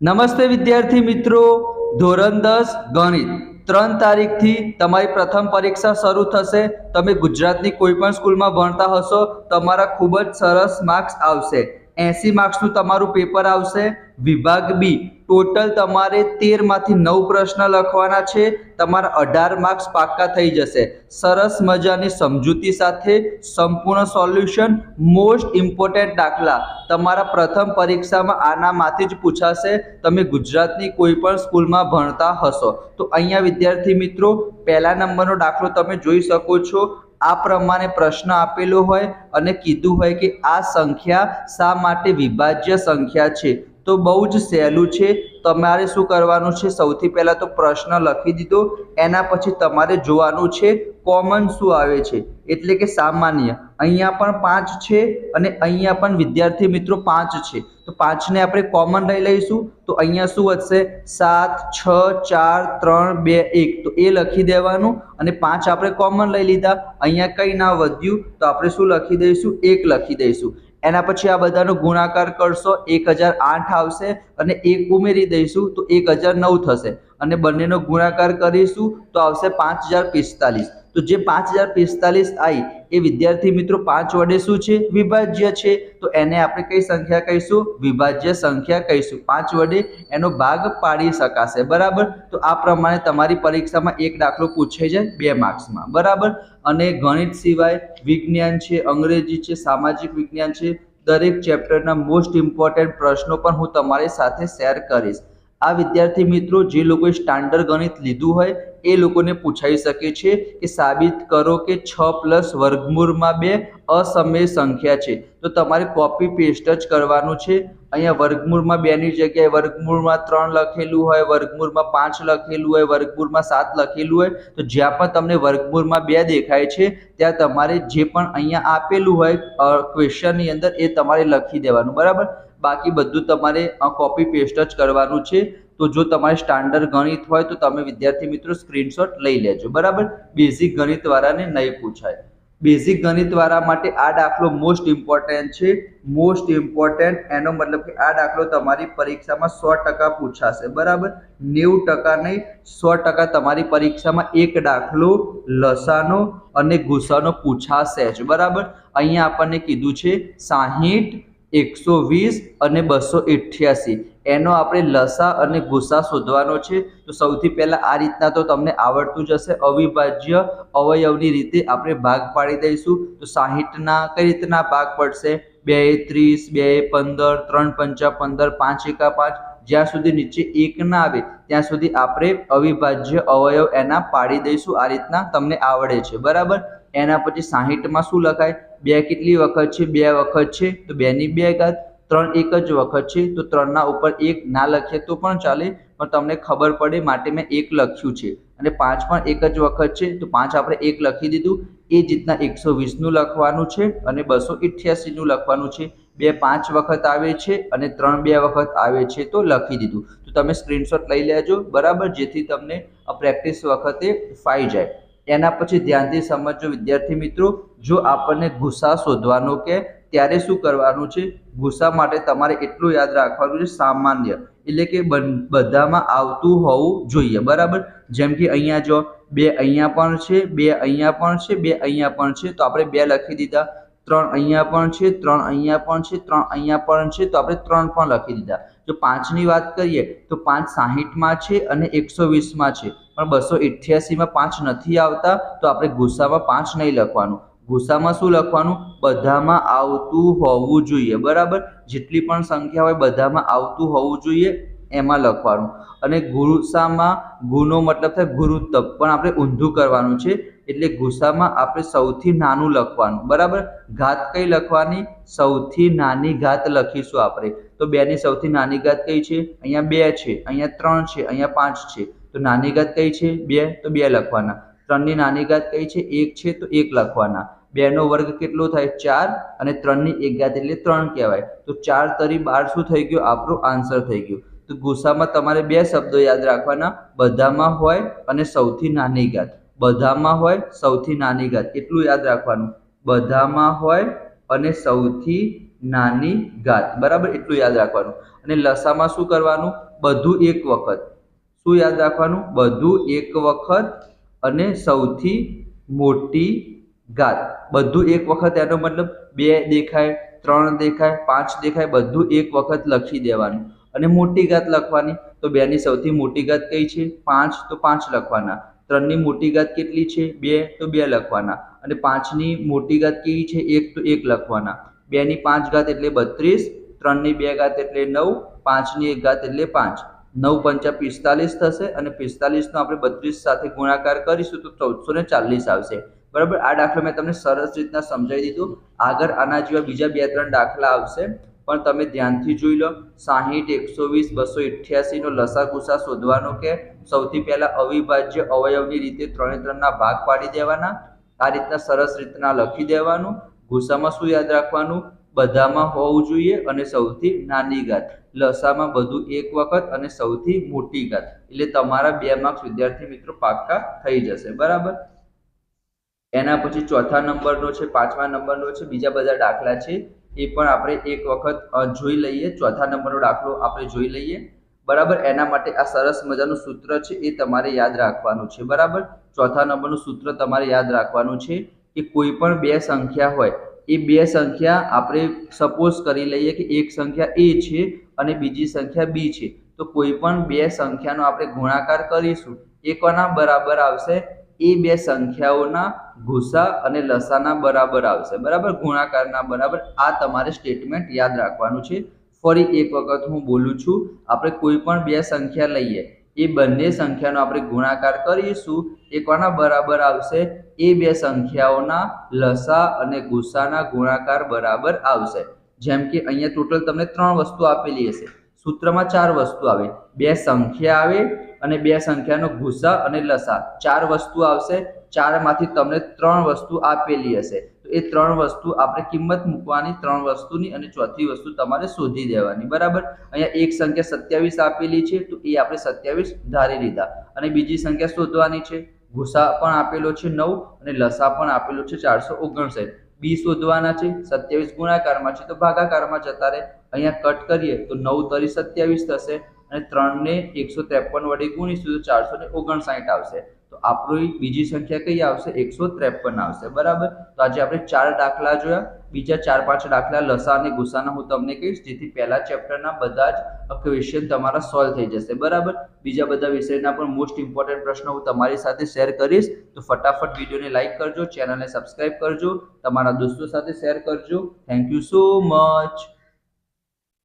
નમસ્તે વિદ્યાર્થી મિત્રો, ધોરણ 10 ગણિત 3 તારીખથી તમારી પ્રથમ પરીક્ષા શરૂ થશે। તમે ગુજરાતની કોઈ પણ સ્કૂલમાં ભણતા હશો, તમારા ખૂબ જ સરસ માર્ક્સ આવશે। 80 માર્ક્સનું તમારું પેપર આવશે। વિભાગ બી ટોટલ તમારે 13 માંથી 9 પ્રશ્ન લખવાના છે। તમારા 18 માર્ક્સ પાક્કા થઈ જશે। સરસ મજાની સમજૂતી સાથે સંપૂર્ણ સોલ્યુશન, મોસ્ટ ઇમ્પોર્ટન્ટ દાખલા તમારા પ્રથમ પરીક્ષામાં આનામાંથી જ પૂછાશે। તમે ગુજરાતની કોઈ પણ સ્કૂલમાં ભણતા હશો તો અહીંયા વિદ્યાર્થી મિત્રો પહેલા નંબરનો દાખલો તમે જોઈ શકો છો। આ પ્રમાણે પ્રશ્ન આપેલો હોય અને કીધું હોય કે આ સંખ્યા શા માટે વિભાજ્ય સંખ્યા છે। તો બહુ જ સહેલું છે। તમારે શું કરવાનું છે, સૌથી પહેલા તો પ્રશ્ન લખી દીધો, એના પછી તમારે જોવાનું છે કોમન શું આવે છે, એટલે કે સામાન્ય। અહીંયા પણ 5 છે અને અહીંયા પણ વિદ્યાર્થી મિત્રો 5 છે, તો 5 ને આપણે કોમન લઈ લઈશું। તો અહીંયા શું વધશે, 7 6 4 3 2 1, તો એ લખી દેવાનું અને 5 આપણે કોમન લઈ લીધા। અહીંયા કંઈ ના વધ્યું તો આપણે શું લખી દઈશું, 1 લખી દઈશું। એના પછી આ બધાનો ગુણાકાર કરશો, 1008 આવશે અને 1 ઉમેરી દઈશું તો 1009 થશે અને બંનેનો ગુણાકાર કરીશું તો આવશે 5045। તો જે 5045 આવી એ વિદ્યાર્થી મિત્રો 5 વડે શું છે, વિભાજ્ય છે। તો એને આપણે કઈ સંખ્યા કહીશું, વિભાજ્ય સંખ્યા કહીશું। 5 વડે એનો ભાગ પાડી શકાશે, બરાબર। તો આ પ્રમાણે તમારી પરીક્ષામાં એક દાખલો પૂછાઈ જાય 2 માર્ક્સમાં, બરાબર। અને ગણિત સિવાય વિજ્ઞાન છે, અંગ્રેજી છે, સામાજિક વિજ્ઞાન છે, દરેક ચેપ્ટરના મોસ્ટ ઇમ્પોર્ટન્ટ પ્રશ્નો પણ હું તમારી સાથે શેર કરીશ। આ વિદ્યાર્થી મિત્રો જે લોકોએ સ્ટાન્ડર્ડ ગણિત લીધું હોય એ લોકોને પૂછાઈ શકે છે કે સાબિત કરો કે 6 + વર્ગમૂળમાં 2 અસમય સંખ્યા છે। તો તમારે કોપી પેસ્ટ જ કરવાનું છે। અહીંયા વર્ગમૂળમાં 2 ની જગ્યાએ વર્ગમૂળમાં 3 લખેલું હોય, વર્ગમૂળમાં 5 લખેલું હોય, વર્ગમૂળમાં 7 લખેલું હોય, તો જ્યાં પણ તમને વર્ગમૂળમાં 2 દેખાય છે ત્યાં તમારે જે પણ અહીંયા આપેલું હોય ક્વેશ્ચનની અંદર એ તમારે લખી દેવાનું, બરાબર। બાકી બધું તમારે કોપી પેસ્ટ જ કરવાનું છે। તો જો તમારે સ્ટાન્ડર્ડ ગણિત હોય તો તમે વિદ્યાર્થી મિત્રો સ્ક્રીનશોટ લઈ લેજો, બરાબર। બેઝિક ગણિત વાળાને નહીં પૂછાય। બેઝિક ગણિત વાળા માટે આ દાખલો મોસ્ટ ઇમ્પોર્ટન્ટ છે। મોસ્ટ ઇમ્પોર્ટન્ટ એનો મતલબ કે આ દાખલો તમારી પરીક્ષામાં 100% પૂછાશે, બરાબર। 90% નહીં, 100% તમારી પરીક્ષામાં એક દાખલો લસાનો અને ગુસાનો પૂછાશે જ, બરાબર। અહીંયા આપણને કીધું છે 60 120 અને 288, એનો આપણે લસા અને ગુસા શોધવાનો છે। તો સૌથી પહેલા આ રીતના તો તમને આવડતું જ હશે, અવિભાજ્ય અવયવની રીતે આપણે ભાગ પાડી દઈશું। તો 60ના કઈ રીતના ભાગ પડશે, 2 30, 2 15, 3 5 15, 5 1 5, જ્યાં સુધી નીચે 1 ના આવે ત્યાં સુધી આપણે અવિભાજ્ય અવયવ એના પાડી દઈશું। આ રીતના તમને આવડે છે, બરાબર। એના પછી 60માં શું લખાય, 2 કેટલી વખત છે, 2 વખત છે, તો 2 ની 2 ઘાત। 3 એક જ વખત છે તો 3 ના ઉપર 1 ના લખીએ તો પણ ચાલે, પણ તમને ખબર પડે માટે મેં 1 લખ્યું છે। અને 5 પણ એક જ વખત છે તો 5 આપણે 1 લખી દીધું। એ જ રીતના 120 નું લખવાનું છે અને 288 નું લખવાનું છે। 2 5 વખત આવે છે અને 3 2 વખત આવે છે તો લખી દીધું। તો તમે સ્ક્રીનશોટ લઈ લેજો, બરાબર, જેથી તમને પ્રેક્ટિસ વખતે ફાઈ જાય। એના પછી ધ્યાનથી સમજો વિદ્યાર્થી મિત્રો, જો આપણને ગુસા શોધવાનો કે ત્યારે શું કરવાનું છે, ગુસા માટે તમારે એટલું યાદ રાખવાનું છે સામાન્ય, એટલે કે બધામાં આવતું હોવું જોઈએ, બરાબર। જેમ કે અહીંયા જો 2 અહીંયા પણ છે, 2 અહીંયા પણ છે, 2 અહીંયા પણ છે, તો આપણે 2 લખી દીધા। 3 અહીંયા પણ છે, 3 અહીંયા પણ છે, 3 અહીંયા પણ છે, તો આપણે 3 પણ લખી દીધા। જો 5 ની વાત કરીએ તો 5 60માં છે અને 120માં છે, પણ 288માં 5 નથી આવતા, તો આપણે ગુસામાં 5 નહીં લખવાનું। ગુસામાં શું લખવાનું, બધામાં આવતું હોવું જોઈએ, બરાબર। જેટલી પણ સંખ્યા હોય બધામાં આવતું હોવું જોઈએ એમાં લખવાનું। અને ગુસામાં ગુનો મતલબ થાય ગુરુત્વ, પણ આપણે ઊંધું કરવાનું છે, એટલે ગુસામાં આપણે સૌથી નાનું લખવાનું, બરાબર। ઘાત કઈ લખવાની, સૌથી નાની ઘાત લખીશું આપણે। તો 2 ની સૌથી નાની ઘાત કઈ છે, અહીંયા 2 છે, અહીંયા 3 છે, અહીંયા 5 છે, તો નાની ઘાત કઈ છે, 2, તો 2 લખવાના। 3 ની નાની ઘાત કઈ છે, 1 છે, તો 1 લખવાના। 2 નો વર્ગ કેટલો થાય, 4, અને 3 ની 1 ઘાત એટલે 3 કહેવાય। તો 4 તરી 12 શું થઈ ગયો, આપણો આન્સર થઈ ગયો। તો ગુસામાં તમારે 2 શબ્દો યાદ રાખવાના, બધામાં હોય અને સૌથી નાની ઘાત। બધામાં હોય, સૌથી નાની ઘાત, એટલું યાદ રાખવાનું, બધામાં હોય અને સૌથી નાની ઘાત, બરાબર, એટલું યાદ રાખવાનું. અને લસામાં શું કરવાનું? બધું એક વખત. શું યાદ રાખવાનું? બધું એક વખત અને સૌથી મોટી ઘાત. બધું એક વખત એનો મતલબ 2 દેખાય, 3 દેખાય, 5 દેખાય, બધું એક વખત લખી દેવાનું. અને મોટી ઘાત લખવાની, તો 2 ની સૌથી મોટી ઘાત કઈ છે? 5, તો 5 લખવાના. 3 ની મોટી ઘાત કેટલી છે? 2, તો 2 લખવાના. અને 5 ની મોટી ઘાત કેવી છે? 1, તો 1 લખવાના. 2 ની 5 ઘાત એટલે 32, 3 ની 2 ઘાત એટલે 9, 5 ની 1 ઘાત એટલે 5. 9 પંચા 45 થશે અને 45 નો આપણે 32 સાથે ગુણાકાર કરીશું તો 1440 આવશે. બરાબર, આ દાખલો મેં તમને સરસ રીતના સમજાવી દીધું. આગળ આના જેવા બીજા 2-3 દાખલા આવશે, પણ તમે ધ્યાનથી જોઈ લો. 60, 120, 288 નો લસા ગુસા શોધવાનો કે સૌથી પહેલા અવિભાજ્ય અવયવની રીતે 3 ના ભાગ પાડી દેવાના. આ રીતના સરસ રીતના લખી દેવાનું. ગુસામાં શું યાદ રાખવાનું? બધામાં હોવું જોઈએ અને સૌથી નાની ઘાત. લસામાં બધું એક વખત અને સૌથી મોટી ઘાત. એટલે તમારા 2 માર્ક્સ વિદ્યાર્થી મિત્રો પાક્કા થઈ જશે. બરાબર. એના પછી ચોથા નંબરનો છે, 5મા નંબરનો છે, બીજા બધા દાખલા છે, એ પણ આપણે એક વખત જોઈ લઈએ. ચોથા નંબરનો દાખલો આપણે જોઈ લઈએ. બરાબર, એના માટે આ સરસ મજાનું સૂત્ર છે, એ તમારે યાદ રાખવાનું છે. બરાબર, ચોથા નંબરનું સૂત્ર તમારે યાદ રાખવાનું છે કે કોઈ પણ 2 સંખ્યા હોય, એ 2 સંખ્યા આપણે સપોઝ કરી લઈએ કે એક સંખ્યા a છે અને બીજી સંખ્યા b છે. તો કોઈ પણ 2 સંખ્યાનો આપણે ગુણાકાર કરીશું, એ કોના બરાબર આવશે? એ 2 સંખ્યાઓના ગુસા અને લસાના બરાબર આવશે. બરાબર, ગુણાકારના બરાબર. આ તમારે સ્ટેટમેન્ટ યાદ રાખવાનું છે. ફરી એક વખત હું બોલું છું. આપણે કોઈ પણ 2 સંખ્યા લઈએ, એ બંને સંખ્યાનો આપણે ગુણાકાર કરીશું, એ કોના બરાબર આવશે? એ 2 સંખ્યાઓના લસા અને ગુસાના ગુણાકાર બરાબર આવશે. જેમ કે અહીંયા ટોટલ તમને 3 વસ્તુ આપેલી હશે. સૂત્રમાં 4 વસ્તુ આવે, 2 સંખ્યા આવે અને 2 સંખ્યાનો ગુસા અને લસા. 4 વસ્તુ આવશે. 4 માંથી તમને 3 વસ્તુ આપેલી હશે, તો એ 3 વસ્તુ આપણે કિંમત મૂકવાની 3 વસ્તુની, અને ચોથી વસ્તુ તમારે શોધી દેવાની. બરાબર, અહીંયા એક સંખ્યા 27 આપેલી છે, તો એ આપણે 27 ધારી લીધા. અને બીજી સંખ્યા શોધવાની છે. ગુસા પણ આપેલો છે 9 અને લસા પણ આપેલો છે 459. બી શોધવાના છે. 27 ગુણાકારમાં છે તો ભાગાકારમાં જતા રહે. અહીંયા કટ કરીએ તો 9 તરી 27 થશે અને 3 ને 153 વડે ગુણીશું તો 459 આવશે. તો આપણી બીજી સંખ્યા કઈ આવશે? 153 આવશે. બરાબર, તો આજે આપણે 4 દાખલા જોયા. બીજા 4-5 દાખલા લસા અને ગુસાના હું તમને કહીશ, જેથી પહેલા ચેપ્ટરના બધા જ ક્વેશ્ચન તમારા સોલ્વ થઈ જશે. બરાબર, બીજા બધા વિષયના પણ મોસ્ટ ઇમ્પોર્ટન્ટ પ્રશ્નો હું તમારી સાથે શેર કરીશ. તો ફટાફટ વિડીયોને લાઈક કરજો, ચેનલને સબસ્ક્રાઇબ કરજો, તમારા દોસ્તો સાથે શેર કરજો. Thank you so much.